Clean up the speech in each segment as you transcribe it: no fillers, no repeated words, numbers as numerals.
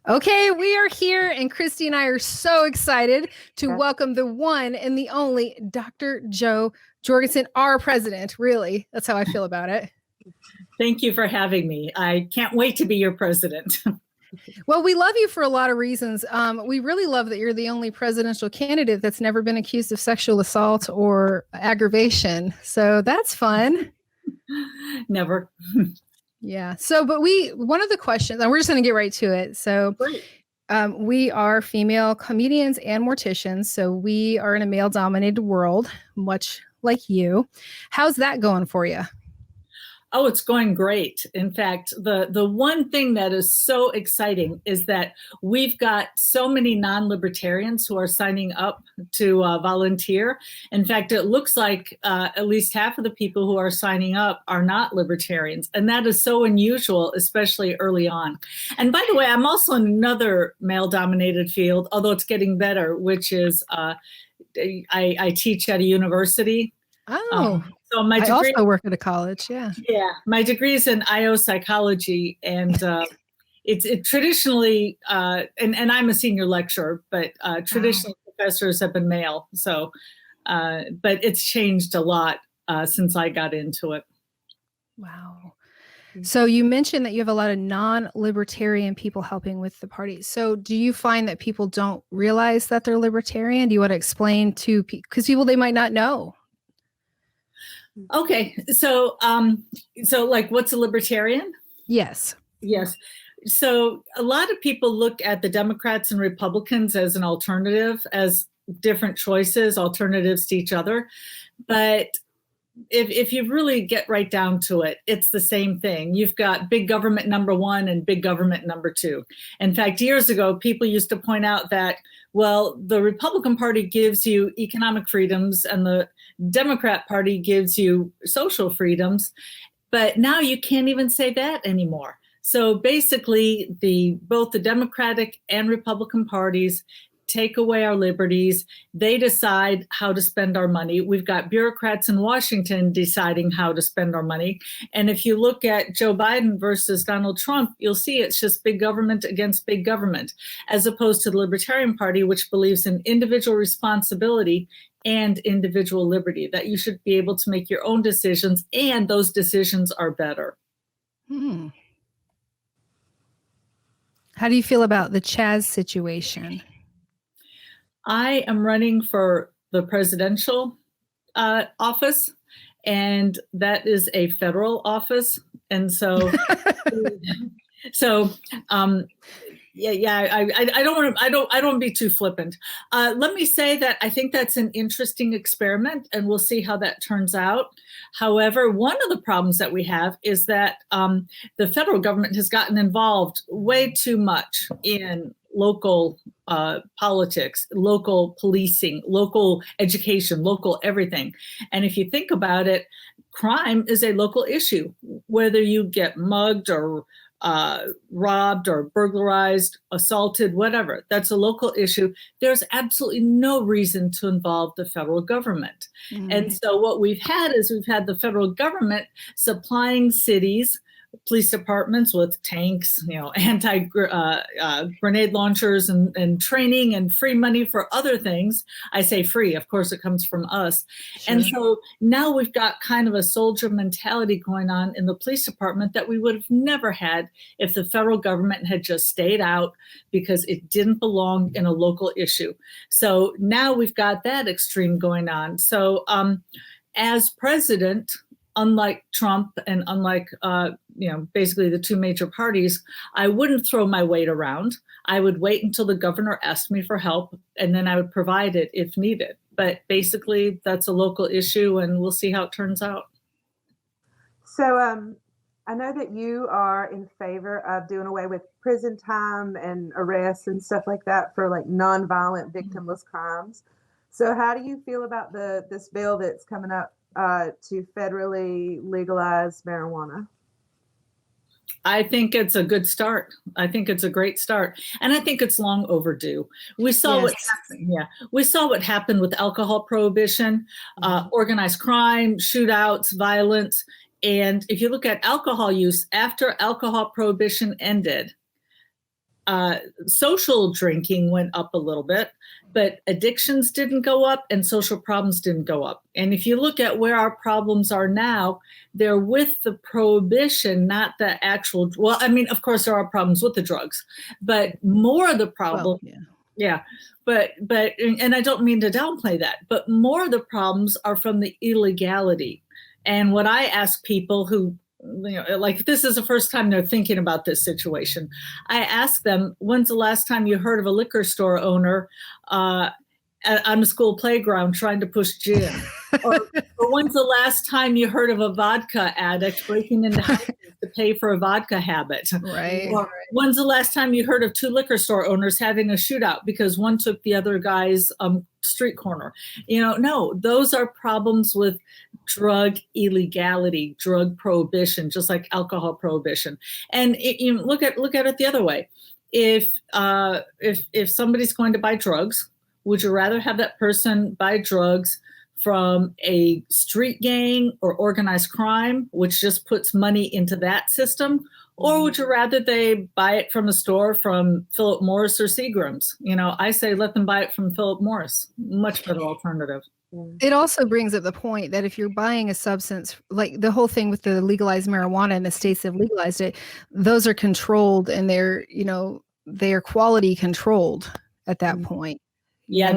Okay, we are here, and Kristi and I are so excited to welcome the one and the only Dr. Joe Jorgensen, our president. Really, that's how I feel about it. Thank you for having me. I can't wait to be your president. Well, we love you for a lot of reasons. We really love that you're the only presidential candidate that's never been accused of sexual assault or aggravation. So that's fun. Never. Yeah. So, but one of the questions, and we're just going to get right to it. So, we are female comedians and morticians. So we are in a male dominated world, much like you. How's that going for you? Oh, it's going great. In fact, the one thing that is so exciting is that we've got so many non-libertarians who are signing up to volunteer. In fact, it looks like at least half of the people who are signing up are not libertarians. And that is so unusual, especially early on. And by the way, I'm also in another male-dominated field, although it's getting better, which is I teach at a university. Oh, so my degree, I also work at a college. Yeah. Yeah. My degree is in IO psychology, and it's traditionally, and I'm a senior lecturer, but traditionally professors have been male. So, but it's changed a lot since I got into it. Wow. So you mentioned that you have a lot of non-libertarian people helping with the party. So do you find that people don't realize that they're libertarian? Do you want to explain to people, because people, they might not know? Okay, so like, what's a libertarian? Yes. Yes. So a lot of people look at the Democrats and Republicans as an alternative, as different choices, alternatives to each other. But if you really get right down to it, it's the same thing. You've got big government number one and big government number two. In fact, years ago, people used to point out that, well, the Republican Party gives you economic freedoms and the Democrat Party gives you social freedoms. But now you can't even say that anymore. So basically, both the Democratic and Republican parties take away our liberties. They decide how to spend our money. We've got bureaucrats in Washington deciding how to spend our money. And if you look at Joe Biden versus Donald Trump, you'll see it's just big government against big government, as opposed to the Libertarian Party, which believes in individual responsibility and individual liberty, that you should be able to make your own decisions, and those decisions are better. How do you feel about the Chaz situation? I am running for the presidential office, and that is a federal office. And so, I don't want to be too flippant. Let me say that I think that's an interesting experiment, and we'll see how that turns out. However, one of the problems that we have is that the federal government has gotten involved way too much in local politics, local policing, local education, local everything. And if you think about it, crime is a local issue, whether you get mugged or robbed or burglarized, assaulted, whatever. That's a local issue. There's absolutely no reason to involve the federal government. And so what we've had is we've had the federal government supplying cities, police departments with tanks, anti-grenade launchers and training and free money for other things. I say free, of course it comes from us. Sure. And so now we've got kind of a soldier mentality going on in the police department that we would have never had if the federal government had just stayed out, because it didn't belong in a local issue. So now we've got that extreme going on. So as president, unlike Trump and unlike, basically the two major parties, I wouldn't throw my weight around. I would wait until the governor asked me for help, and then I would provide it if needed. But basically, that's a local issue, and we'll see how it turns out. So I know that you are in favor of doing away with prison time and arrests and stuff like that for like nonviolent victimless crimes. So how do you feel about this bill that's coming up to federally legalize marijuana? I think it's a good start. I think it's a great start. And I think it's long overdue. We saw what happened. Yeah. We saw what happened with alcohol prohibition, organized crime, shootouts, violence. And if you look at alcohol use after alcohol prohibition ended, social drinking went up a little bit, but addictions didn't go up and social problems didn't go up. And if you look at where our problems are now, they're with the prohibition, not the actual, well, I mean, of course there are problems with the drugs, but more of the problem, but and I don't mean to downplay that, but more of the problems are from the illegality. And what I ask people who, like, this is the first time they're thinking about this situation, I ask them, when's the last time you heard of a liquor store owner on a school playground trying to push gin? or when's the last time you heard of a vodka addict breaking into houses to pay for a vodka habit? Right. Or when's the last time you heard of two liquor store owners having a shootout because one took the other guy's street corner? No, those are problems with drug illegality, drug prohibition, just like alcohol prohibition. And look at it the other way. If somebody's going to buy drugs, would you rather have that person buy drugs from a street gang or organized crime, which just puts money into that system? Or would you rather they buy it from a store from Philip Morris or Seagram's? I say let them buy it from Philip Morris. Much better alternative. It also brings up the point that if you're buying a substance, like the whole thing with the legalized marijuana and the states have legalized it, those are controlled and they're quality controlled at that point. Yeah,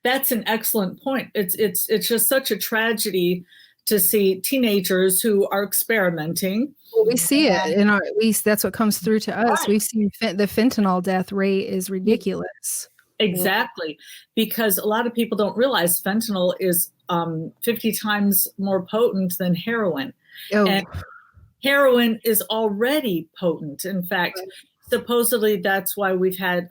that's an excellent point. It's just such a tragedy to see teenagers who are experimenting. Well, we see it in that's what comes through to us. Right. We've seen the fentanyl death rate is ridiculous. Exactly, because a lot of people don't realize fentanyl is 50 times more potent than heroin. Oh. And heroin is already potent. In fact, supposedly that's why we've had,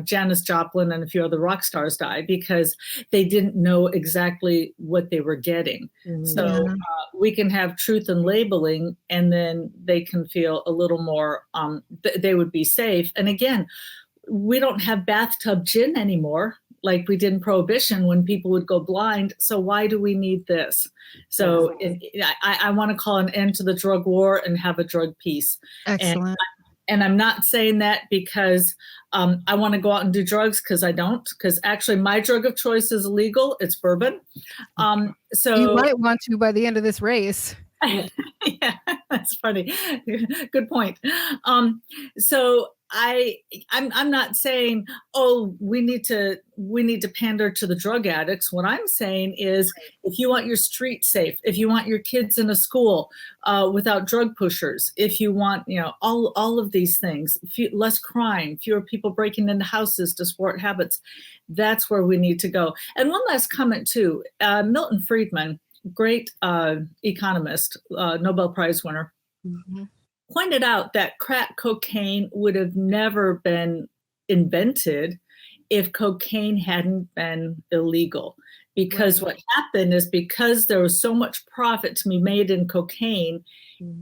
Janis Joplin and a few other rock stars die, because they didn't know exactly what they were getting. So we can have truth in labeling, and then they can feel a little more, they would be safe. And again, we don't have bathtub gin anymore like we did in Prohibition when people would go blind. So why do we need this? So I want to call an end to the drug war and have a drug peace. Excellent. And I'm not saying that because I want to go out and do drugs, because I don't. Because actually my drug of choice is illegal. It's bourbon. So you might want to by the end of this race. Yeah, that's funny. Good point. So I'm not saying, we need to pander to the drug addicts. What I'm saying is, if you want your street safe, if you want your kids in a school without drug pushers, if you want, all of these things, less crime, fewer people breaking into houses to support habits, that's where we need to go. And one last comment too, Milton Friedman, great economist, Nobel Prize winner, pointed out that crack cocaine would have never been invented if cocaine hadn't been illegal. Because what happened is, because there was so much profit to be made in cocaine,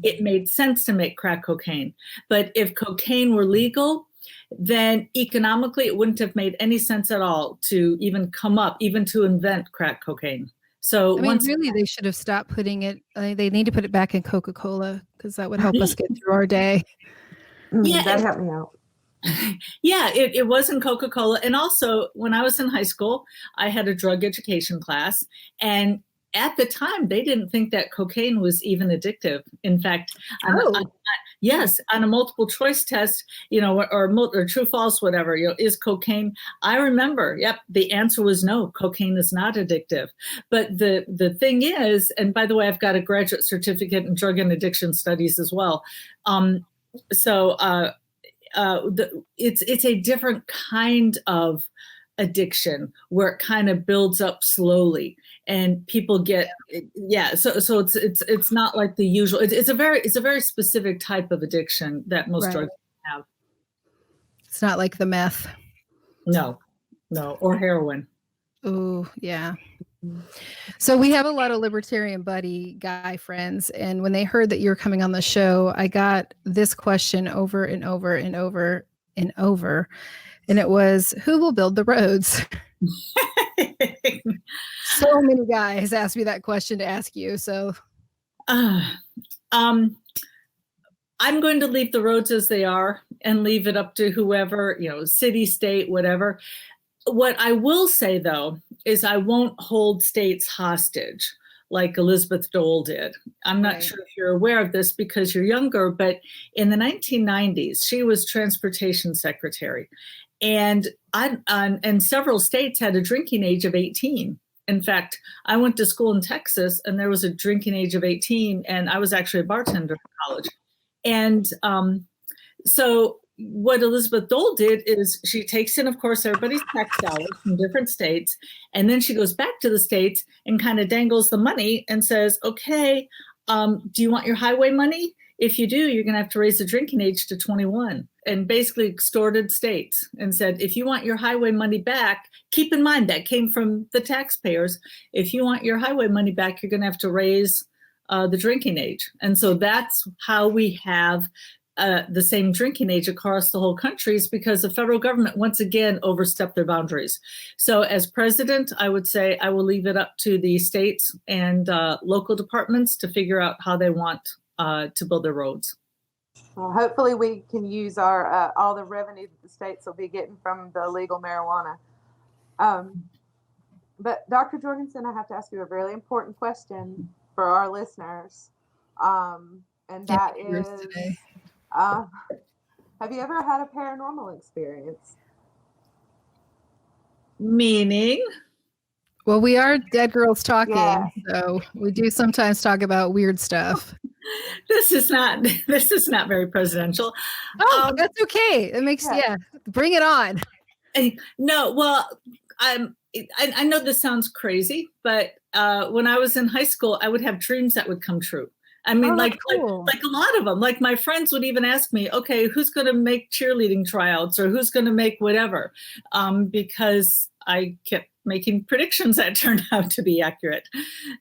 it made sense to make crack cocaine. But if cocaine were legal, then economically it wouldn't have made any sense at all to even come up, even to invent crack cocaine. So really, they should have stopped putting it. They need to put it back in Coca-Cola, because that would help us get through our day. That helped me out. Yeah, it was in Coca-Cola. And also, when I was in high school, I had a drug education class. And at the time, they didn't think that cocaine was even addictive. In fact, yes, on a multiple choice test, or true false, whatever, is cocaine? I remember, the answer was no, cocaine is not addictive. But the thing is, and by the way, I've got a graduate certificate in drug and addiction studies as well. It's a different kind of addiction where it kind of builds up slowly and people get so it's not like the usual. It's a very specific type of addiction that most drugs have. It's not like the meth. No, or heroin. Oh yeah. So we have a lot of libertarian buddy guy friends, and when they heard that you're coming on the show, I got this question over and over and over and over, and it was, who will build the roads? So many guys asked me that question to ask you. So I'm going to leave the roads as they are, and leave it up to whoever, city, state, whatever. What I will say, though, is I won't hold states hostage like Elizabeth Dole did. I'm not sure if you're aware of this because you're younger, but in the 1990s, she was transportation secretary. And several states had a drinking age of 18. In fact, I went to school in Texas and there was a drinking age of 18, and I was actually a bartender in college. And so what Elizabeth Dole did is she takes in, of course, everybody's tax dollars from different states, and then she goes back to the states and kind of dangles the money and says, okay, do you want your highway money? If you do, you're going to have to raise the drinking age to 21, and basically extorted states and said, if you want your highway money back, keep in mind that came from the taxpayers. If you want your highway money back, you're going to have to raise the drinking age. And so that's how we have the same drinking age across the whole country, is because the federal government once again overstepped their boundaries. So as president, I would say I will leave it up to the states and local departments to figure out how they want to build their roads. Well, hopefully we can use our all the revenue that the states will be getting from the legal marijuana. But Dr. Jorgensen, I have to ask you a really important question for our listeners. And that is, have you ever had a paranormal experience? Meaning? Well, we are dead girls talking, so we do sometimes talk about weird stuff. This is not very presidential. Oh, that's okay. It makes bring it on. No, well, I know this sounds crazy, but when I was in high school, I would have dreams that would come true. I mean, like a lot of them. Like my friends would even ask me, okay, who's going to make cheerleading tryouts or who's going to make whatever? Because I kept making predictions that turned out to be accurate.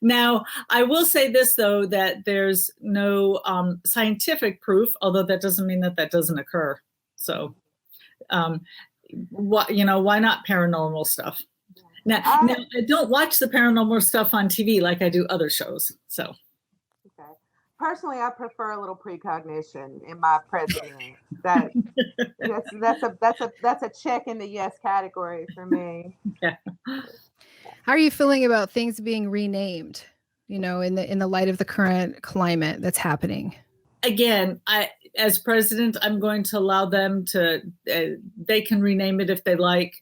Now, I will say this, though, that there's no scientific proof, although that doesn't mean that doesn't occur. So, why not paranormal stuff? Now, I don't watch the paranormal stuff on TV like I do other shows. So. Personally, I prefer a little precognition in my president. That's a check in the yes category for me. Yeah. How are you feeling about things being renamed? In the light of the current climate that's happening. Again, as president, I'm going to allow them to. They can rename it if they like.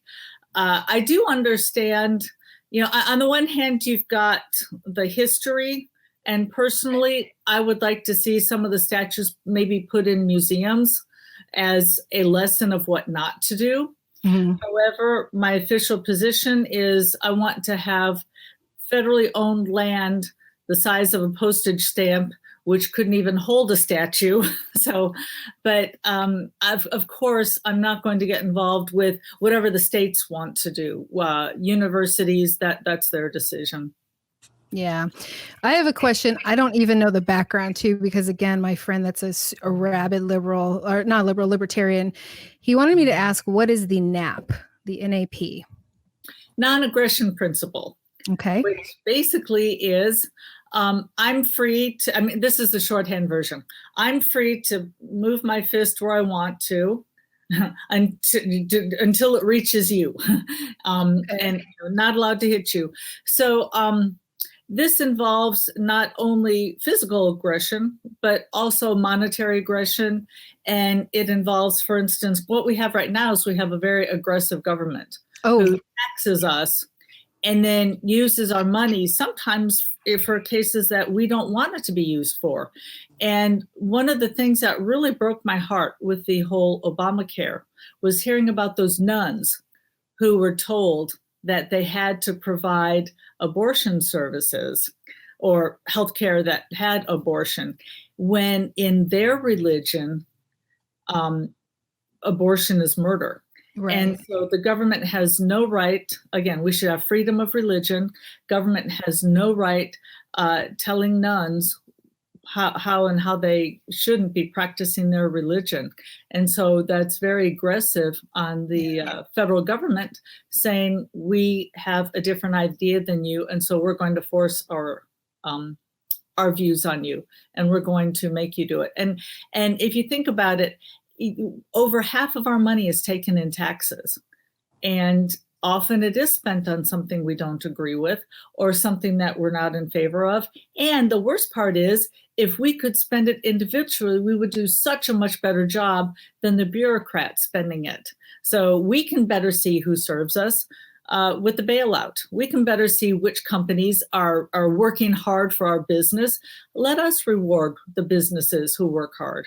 I do understand. On the one hand, you've got the history. And personally, I would like to see some of the statues maybe put in museums as a lesson of what not to do. Mm-hmm. However, my official position is I want to have federally owned land the size of a postage stamp, which couldn't even hold a statue. So, but of course, I'm not going to get involved with whatever the states want to do. Universities, that's their decision. Yeah. I have a question. I don't even know the background too, because again, my friend that's a rabid liberal, or not liberal, libertarian, he wanted me to ask, what is the NAP, the NAP? Non-aggression principle. Okay. Which basically is, I'm free to, this is the shorthand version. I'm free to move my fist where I want to. Until it reaches you, and not allowed to hit you. So, this involves not only physical aggression, but also monetary aggression. And it involves, for instance, what we have right now is we have a very aggressive government who taxes us and then uses our money sometimes for cases that we don't want it to be used for. And one of the things that really broke my heart with the whole Obamacare was hearing about those nuns who were told that they had to provide abortion services or healthcare that had abortion, when in their religion, abortion is murder. Right. And so the government has no right, again, we should have freedom of religion. Government has no right telling nuns how they shouldn't be practicing their religion. And so that's very aggressive on the federal government, saying we have a different idea than you, and so we're going to force our views on you, and we're going to make you do it. And if you think about it, over half of our money is taken in taxes. And often it is spent on something we don't agree with or something that we're not in favor of. And the worst part is, if we could spend it individually, we would do such a much better job than the bureaucrats spending it. So we can better see who serves us with the bailout. We can better see which companies are working hard for our business. Let us reward the businesses who work hard.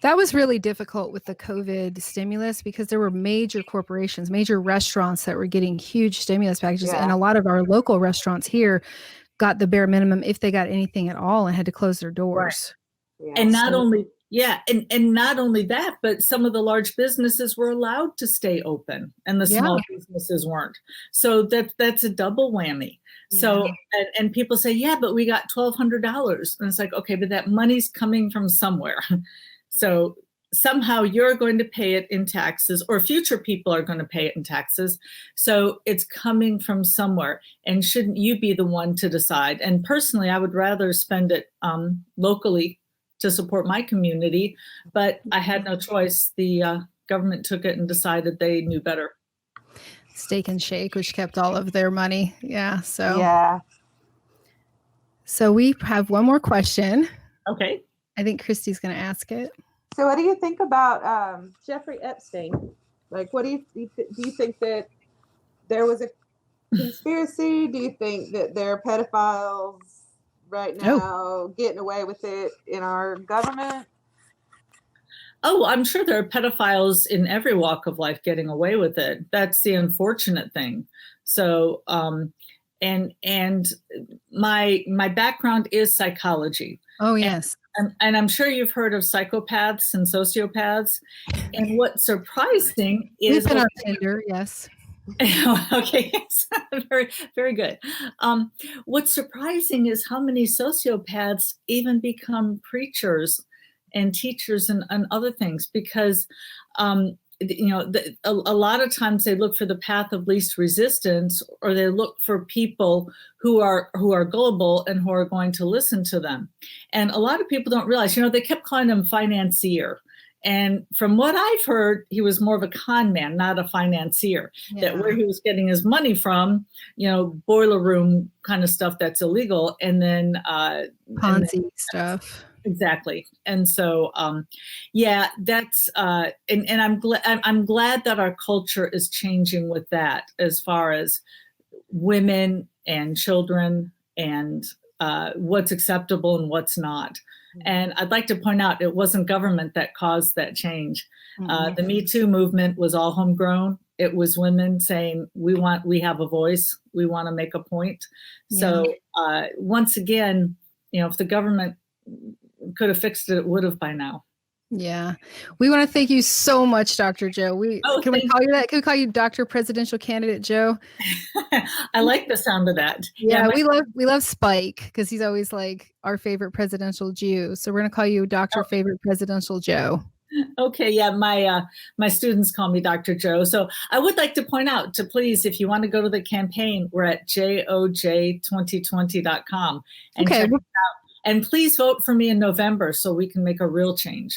That was really difficult with the COVID stimulus because there were major corporations, major restaurants that were getting huge stimulus packages. And a lot of our local restaurants here got the bare minimum if they got anything at all and had to close their doors. Right. And not only not only that, but some of the large businesses were allowed to stay open and the small businesses weren't. So that's a double whammy. So, and people say, yeah, but we got $1,200. And it's like, okay, but that money's coming from somewhere. So somehow you're going to pay it in taxes, or future people are going to pay it in taxes. So it's coming from somewhere. And shouldn't you be the one to decide? And personally, I would rather spend it locally to support my community, but I had no choice. The government took it and decided they knew better. Steak and Shake, which kept all of their money. Yeah. So we have one more question. Okay. I think Kristi's going to ask it. So what do you think about Jeffrey Epstein? Like, what do you think that there was a conspiracy? Do you think that there are pedophiles right now getting away with it in our government? Oh, I'm sure there are pedophiles in every walk of life getting away with it. That's the unfortunate thing. So, and my background is psychology. Oh, yes. And I'm sure you've heard of psychopaths and sociopaths. And what's surprising is— We've been on Tinder, yes. Okay, very, very good. What's surprising is how many sociopaths even become preachers and teachers and other things, because a lot of times they look for the path of least resistance, or they look for people who are gullible and who are going to listen to them. And a lot of people don't realize, they kept calling him financier. And from what I've heard, he was more of a con man, not a financier. That where he was getting his money from, boiler room kind of stuff that's illegal, and then Ponzi stuff. Exactly. And so, that's and I'm glad that our culture is changing with that, as far as women and children and what's acceptable and what's not. And I'd like to point out, it wasn't government that caused that change. The Me Too movement was all homegrown. It was women saying, we have a voice, we want to make a point. So once again, if the government could have fixed it, it would have by now. Yeah. We want to thank you so much, Dr. Joe. Can we call you that? Can we call you Dr. Presidential Candidate Joe? I like the sound of that. Yeah, we love Spike, because he's always like our favorite presidential Jew. So we're going to call you Dr. Favorite Presidential Joe. Okay, yeah, my students call me Dr. Joe. So I would like to point out to please, if you want to go to the campaign, we're at joj2020.com and check it out. And please vote for me in November so we can make a real change.